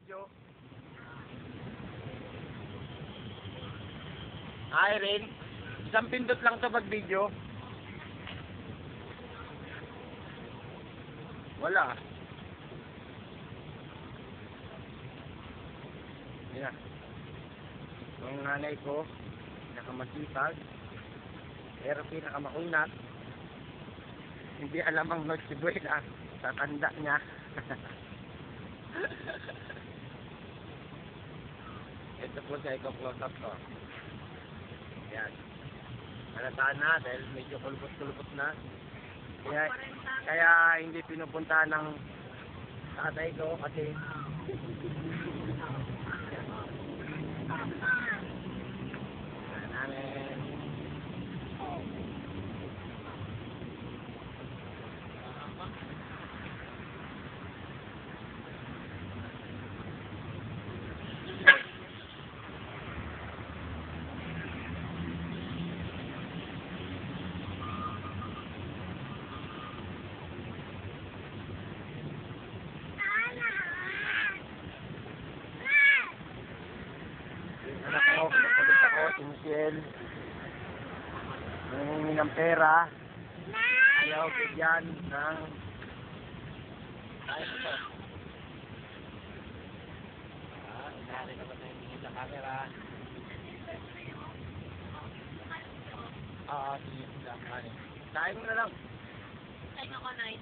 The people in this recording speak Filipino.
video. Irene, isang pindot lang to pag video. Wala. Yan. Ang nanay ko, pinakamasipag, pero pinakamakunat. Hindi alam ang Noche Buena sa tanda niya. Ito po sa i-close up ko. Yan. Halataan na dahil medyo kulubot-kulubot na. Kaya hindi pinupuntahan ng tatay ko kasi namin. Nakulit ako, si Michelle. Nangingi ng pera. Ayaw bigyan ng... Ay, ito. Inari naman na yung sa camera. Sige. Kain mo na lang. Kain ako, Nay.